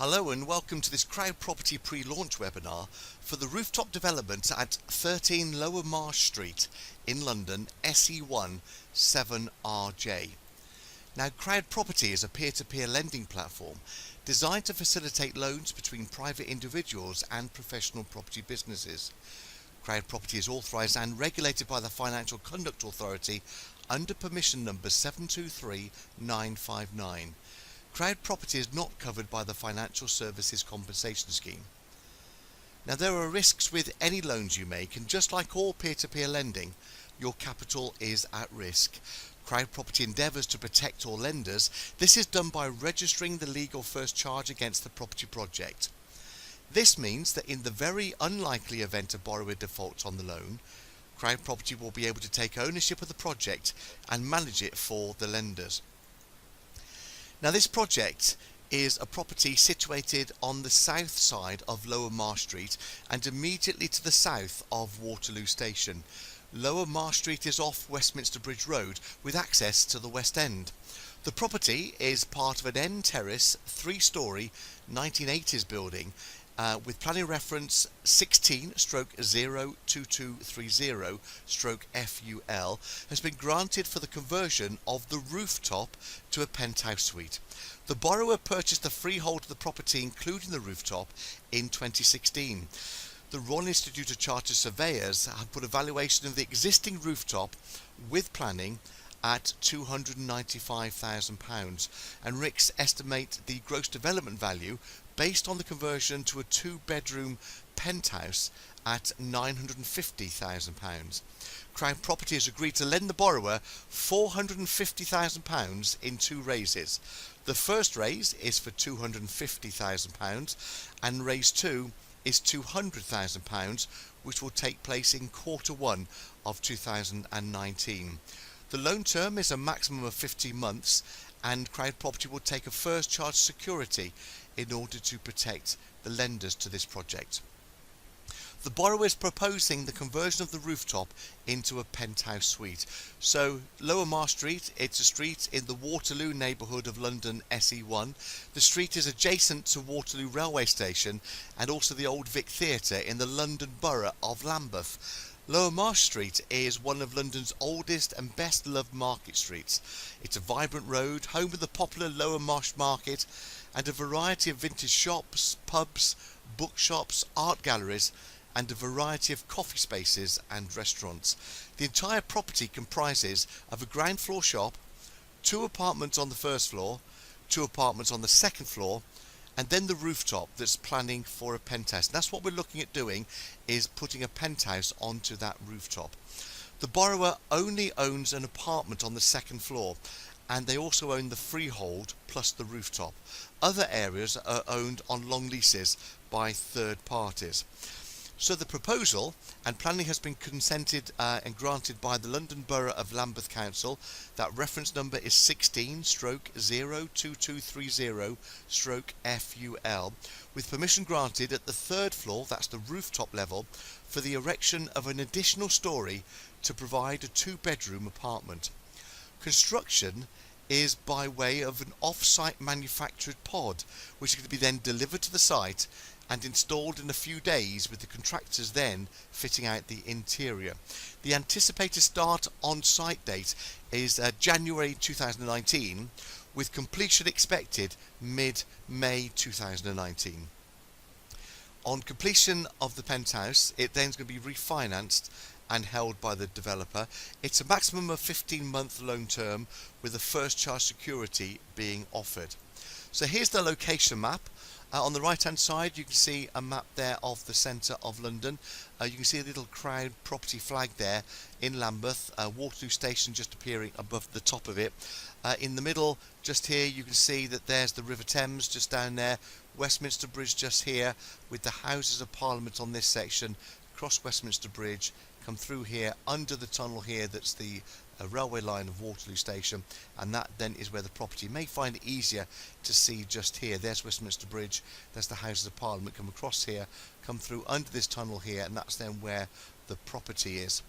Hello and welcome to this CrowdProperty pre-launch webinar for the rooftop development at 13 Lower Marsh Street in London, SE1 7RJ. Now, CrowdProperty is a peer-to-peer lending platform designed to facilitate loans between private individuals and professional property businesses. CrowdProperty is authorised and regulated by the Financial Conduct Authority under permission number 723959. CrowdProperty is not covered by the Financial Services Compensation Scheme. Now, there are risks with any loans you make, and just like all peer-to-peer lending, your capital is at risk. CrowdProperty endeavours to protect all lenders. This is done by registering the legal first charge against the property project. This means that in the very unlikely event a borrower defaults on the loan, CrowdProperty will be able to take ownership of the project and manage it for the lenders. Now, this project is a property situated on the south side of Lower Marsh Street and immediately to the south of Waterloo Station. Lower Marsh Street is off Westminster Bridge Road with access to the West End. The property is part of an end terrace, 3-storey 1980s building with planning reference 16/02230/FUL has been granted for the conversion of the rooftop to a penthouse suite. The borrower purchased the freehold of the property, including the rooftop, in 2016. The Royal Institute of Chartered Surveyors have put a valuation of the existing rooftop with planning at £295,000, and RICS estimate the gross development value based on the conversion to a 2-bedroom penthouse at £950,000. CrowdProperty has agreed to lend the borrower £450,000 in 2 raises. The first raise is for £250,000 and raise 2 is £200,000, which will take place in Q1 of 2019. The loan term is a maximum of 15 months, and CrowdProperty will take a first charge security in order to protect the lenders to this project. The borrower is proposing the conversion of the rooftop into a penthouse suite. So, Lower Marsh Street, it's a street in the Waterloo neighbourhood of London, SE1. The street is adjacent to Waterloo Railway Station and also the Old Vic Theatre in the London Borough of Lambeth. Lower Marsh Street is one of London's oldest and best loved market streets. It's a vibrant road, home of the popular Lower Marsh Market and a variety of vintage shops, pubs, bookshops, art galleries and a variety of coffee spaces and restaurants. The entire property comprises of a ground floor shop, 2 apartments on the first floor, 2 apartments on the second floor, and then the rooftop that's planning for a penthouse. And that's what we're looking at doing, is putting a penthouse onto that rooftop. The borrower only owns an apartment on the second floor, and they also own the freehold plus the rooftop. Other areas are owned on long leases by third parties. So the proposal and planning has been consented and granted by the London Borough of Lambeth Council. That reference number is 16/02230/FUL, with permission granted at the 3rd floor, that's the rooftop level, for the erection of an additional storey to provide a 2-bedroom apartment. Construction is by way of an off-site manufactured pod, which is going to be then delivered to the site and installed in a few days, with the contractors then fitting out the interior. The anticipated start on-site date is January 2019, with completion expected mid-May 2019. On completion of the penthouse, it then is going to be refinanced and held by the developer. It's a maximum of 15-month loan term, with the first charge security being offered. So here's the location map. On the right hand side you can see a map there of the centre of London. You can see a little CrowdProperty flag there in Lambeth, Waterloo Station just appearing above the top of it. In the middle just here you can see that there's the River Thames just down there, Westminster Bridge just here, with the Houses of Parliament on this section, cross Westminster Bridge, come through here under the tunnel here, that's the railway line of Waterloo Station, and that then is where the property. You may find it easier to see just here. There's Westminster Bridge, there's the Houses of Parliament, come across here, come through under this tunnel here, and that's then where the property is.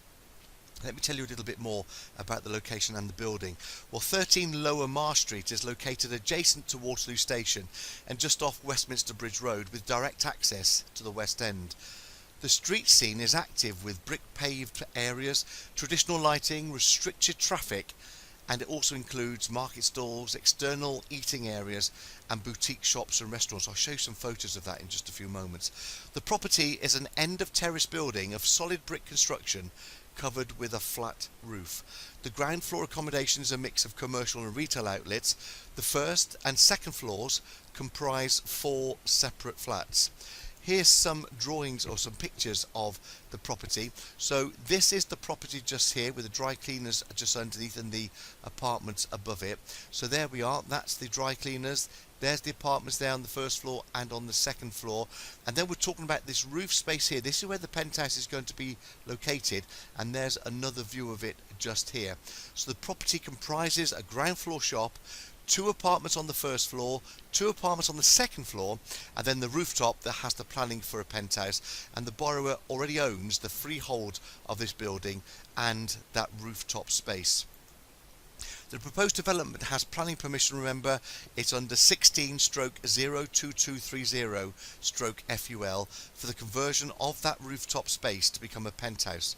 Let me tell you a little bit more about the location and the building. Well, 13 Lower Marsh Street is located adjacent to Waterloo Station and just off Westminster Bridge Road with direct access to the West End. The street scene is active with brick paved areas, traditional lighting, restricted traffic, and it also includes market stalls, external eating areas and boutique shops and restaurants. I'll show you some photos of that in just a few moments. The property is an end of terrace building of solid brick construction covered with a flat roof. The ground floor accommodation is a mix of commercial and retail outlets. The first and second floors comprise 4 separate flats. Here's some drawings or some pictures of the property. So this is the property just here with the dry cleaners just underneath and the apartments above it. So there we are, that's the dry cleaners. There's the apartments there on the first floor and on the second floor. And then we're talking about this roof space here. This is where the penthouse is going to be located, and there's another view of it just here. So the property comprises a ground floor shop, 2 apartments on the first floor, 2 apartments on the second floor, and then the rooftop that has the planning for a penthouse. And the borrower already owns the freehold of this building and that rooftop space. The proposed development has planning permission, remember, it's under 16/02230/FUL for the conversion of that rooftop space to become a penthouse.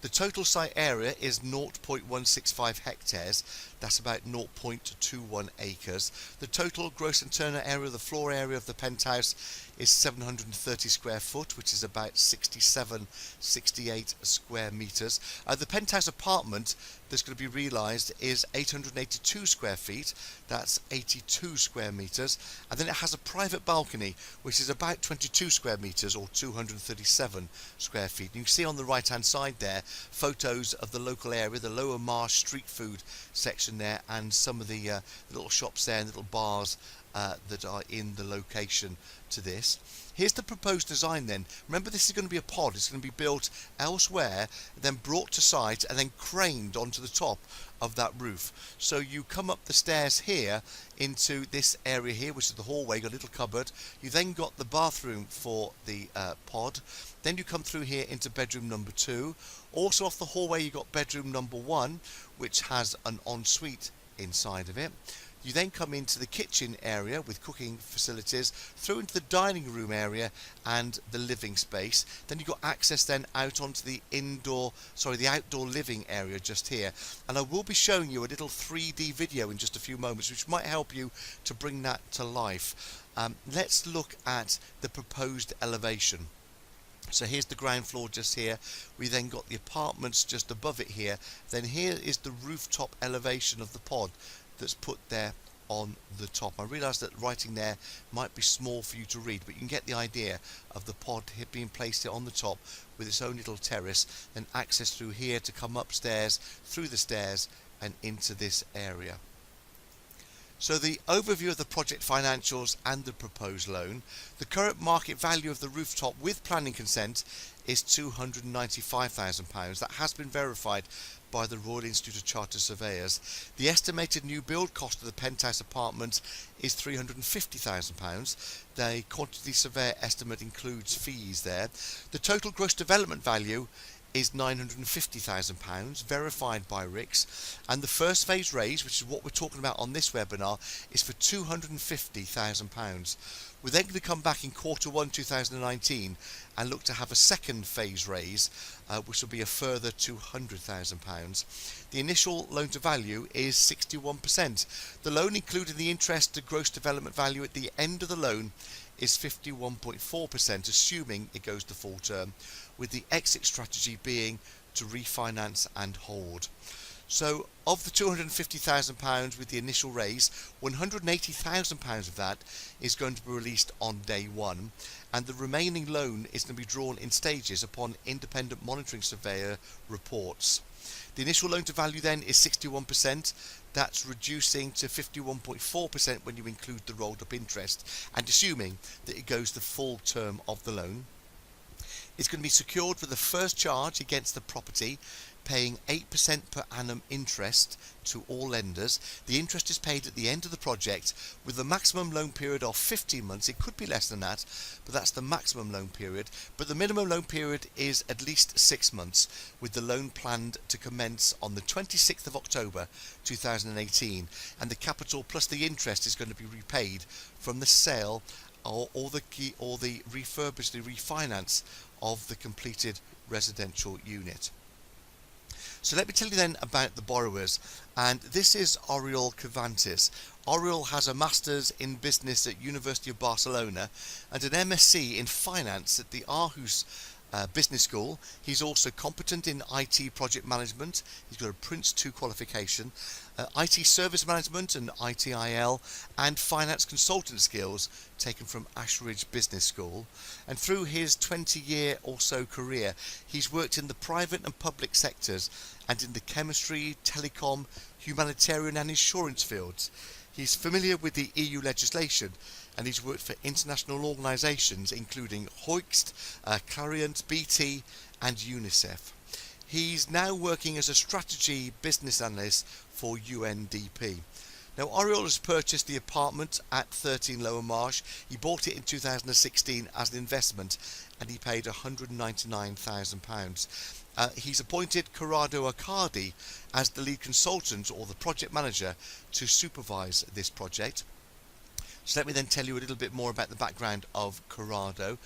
The total site area is 0.165 hectares, that's about 0.21 acres. The total gross internal area of the floor area of the penthouse is 730 square foot, which is about 68 square metres. The penthouse apartment that's going to be realised is 882 square feet, that's 82 square metres, and then it has a private balcony which is about 22 square metres or 237 square feet. And you can see on the right hand side there photos of the local area, the Lower Marsh street food section there, and some of the little shops there and little bars that are in the location to this. Here's the proposed design then. Remember, this is going to be a pod. It's going to be built elsewhere, then brought to site and then craned onto the top of that roof. So you come up the stairs here into this area here, which is the hallway, got a little cupboard. You then got the bathroom for the pod. Then you come through here into bedroom number 2. Also off the hallway you got bedroom number 1, which has an ensuite inside of it. You then come into the kitchen area with cooking facilities, through into the dining room area and the living space. Then you've got access then out onto the outdoor living area just here. And I will be showing you a little 3D video in just a few moments, which might help you to bring that to life. Let's look at the proposed elevation. So here's the ground floor just here. We then got the apartments just above it here. Then here is the rooftop elevation of the pod that's put there on the top. I realise that writing there might be small for you to read, but you can get the idea of the pod being placed on the top with its own little terrace, and access through here to come upstairs, through the stairs and into this area. So the overview of the project financials and the proposed loan. The current market value of the rooftop with planning consent is £295,000. That has been verified by the Royal Institute of Chartered Surveyors. The estimated new build cost of the penthouse apartment is £350,000. The quantity surveyor estimate includes fees there. The total gross development value is £950,000, verified by RICS, and the first phase raise, which is what we're talking about on this webinar, is for £250,000. We're then going to come back in Q1 2019 and look to have a second phase raise, which will be a further £200,000. The initial loan to value is 61%. The loan, including the interest to gross development value at the end of the loan, is 51.4%, assuming it goes to full term, with the exit strategy being to refinance and hold. So of the £250,000 with the initial raise, £180,000 of that is going to be released on day 1, and the remaining loan is going to be drawn in stages upon independent monitoring surveyor reports. The initial loan to value then is 61%. That's reducing to 51.4% when you include the rolled up interest, and assuming that it goes the full term of the loan. It's going to be secured for the first charge against the property. paying 8% per annum interest to all lenders. The interest is paid at the end of the project with the maximum loan period of 15 months. It could be less than that, but that's the maximum loan period. But the minimum loan period is at least 6 months, with the loan planned to commence on the 26th of October 2018, and the capital plus the interest is going to be repaid from the sale or the refinance of the completed residential unit. So let me tell you then about the borrowers, and this is Oriol Cervantes. Oriol has a Master's in Business at University of Barcelona and an MSc in Finance at the Aarhus Business School. He's also competent in IT project management. He's got a Prince 2 qualification, IT service management and ITIL, and finance consultant skills taken from Ashridge Business School. And through his 20-year or so career, he's worked in the private and public sectors and in the chemistry, telecom, humanitarian and insurance fields. He's familiar with the EU legislation, and he's worked for international organisations including Hoist, Clariant, BT and UNICEF. He's now working as a strategy business analyst for UNDP. Now, Oriol has purchased the apartment at 13 Lower Marsh. He bought it in 2016 as an investment, and he paid £199,000. He's appointed Corrado Accardi as the lead consultant or the project manager to supervise this project. So let me then tell you a little bit more about the background of Corrado.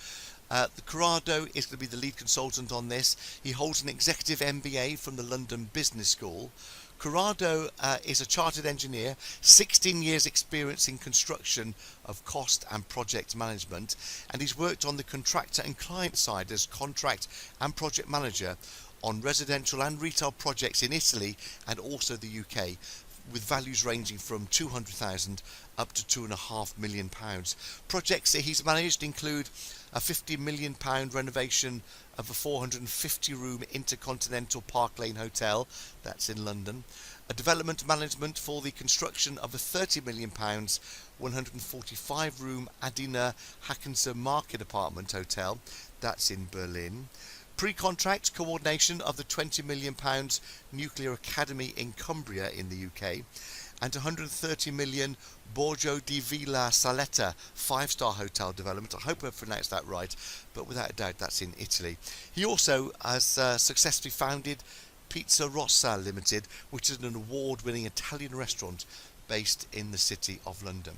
Corrado is going to be the lead consultant on this. He holds an executive MBA from the London Business School. Corrado is a chartered engineer, 16 years experience in construction of cost and project management, and he's worked on the contractor and client side as contract and project manager on residential and retail projects in Italy and also the UK, with values ranging from 200,000 up to £2.5 million. Projects that he's managed include a £50 million renovation of a 450-room Intercontinental Park Lane Hotel, that's in London, a development management for the construction of a £30 million 145-room Adina Hackenser Market Apartment Hotel, that's in Berlin, pre-contract coordination of the £20 million Nuclear Academy in Cumbria in the UK, and £130 million Borgo di Villa Saletta 5-star hotel development. I hope I pronounced that right, but without a doubt that's in Italy. He also has successfully founded Pizza Rossa Limited, which is an award-winning Italian restaurant based in the City of London.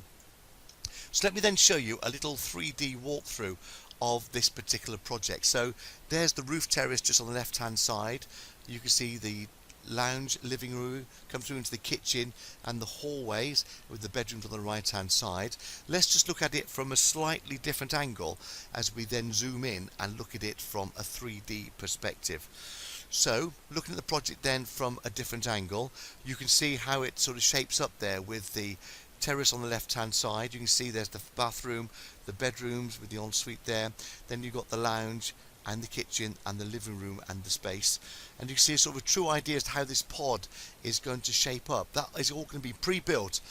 So let me then show you a little 3D walkthrough of this particular project. So there's the roof terrace just on the left hand side. You can see the lounge, living room, come through into the kitchen and the hallways with the bedrooms on the right hand side. Let's just look at it from a slightly different angle as we then zoom in and look at it from a 3D perspective. So looking at the project then from a different angle, you can see how it sort of shapes up there with the terrace on the left hand side. You can see there's the bathroom, the bedrooms with the ensuite there, then you've got the lounge and the kitchen and the living room and the space, and you can see a sort of a true idea as to how this pod is going to shape up. That is all going to be pre-built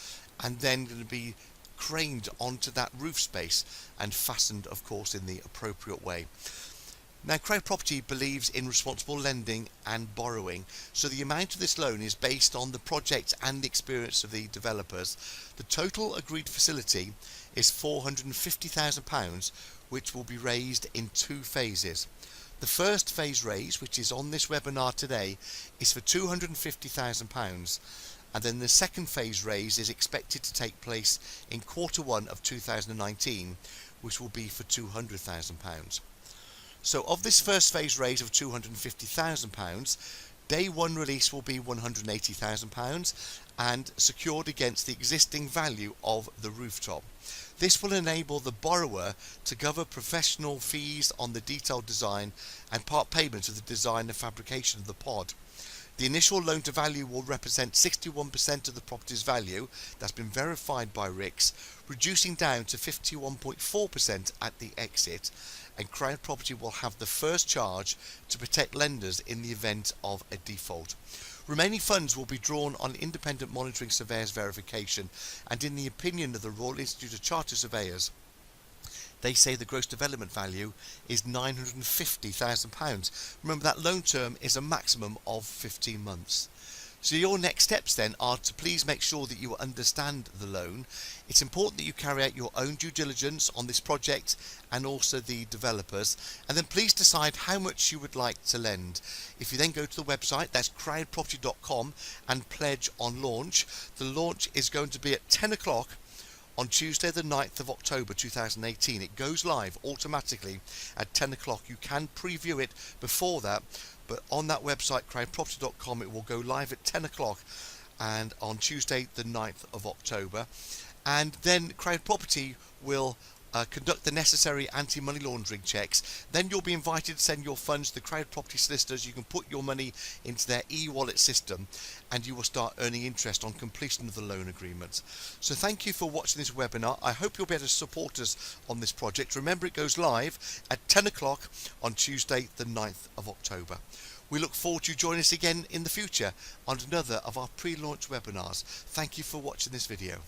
and then going to be craned onto that roof space and fastened, of course, in the appropriate way. Now, CrowdProperty believes in responsible lending and borrowing, so the amount of this loan is based on the project and the experience of the developers. The total agreed facility is £450,000, which will be raised in 2 phases. The first phase raise, which is on this webinar today, is for £250,000, and then the second phase raise is expected to take place in Q1 of 2019, which will be for £200,000. So of this first phase raise of £250,000, day 1 release will be £180,000 and secured against the existing value of the rooftop. This will enable the borrower to cover professional fees on the detailed design and part payments of the design and fabrication of the pod. The initial loan to value will represent 61% of the property's value. That's been verified by RICS, reducing down to 51.4% at the exit, and CrowdProperty will have the first charge to protect lenders in the event of a default. Remaining funds will be drawn on independent monitoring surveyor's verification and in the opinion of the Royal Institute of Chartered Surveyors. They say the gross development value is £950,000. Remember, that loan term is a maximum of 15 months. So your next steps then are to please make sure that you understand the loan. It's important that you carry out your own due diligence on this project and also the developers, and then please decide how much you would like to lend. If you then go to the website, that's crowdproperty.com, and pledge on launch. The launch is going to be at 10 o'clock on Tuesday the 9th of October 2018. It goes live automatically at 10 o'clock. You can preview it before that, but on that website, crowdproperty.com, it will go live at 10 o'clock and on Tuesday the 9th of October. And then CrowdProperty will conduct the necessary anti-money laundering checks. Then you'll be invited to send your funds to the CrowdProperty solicitors. You can put your money into their e-wallet system and you will start earning interest on completion of the loan agreement. So thank you for watching this webinar. I hope you'll be able to support us on this project. Remember, it goes live at 10 o'clock on Tuesday the 9th of October. We look forward to you joining us again in the future on another of our pre-launch webinars. Thank you for watching this video.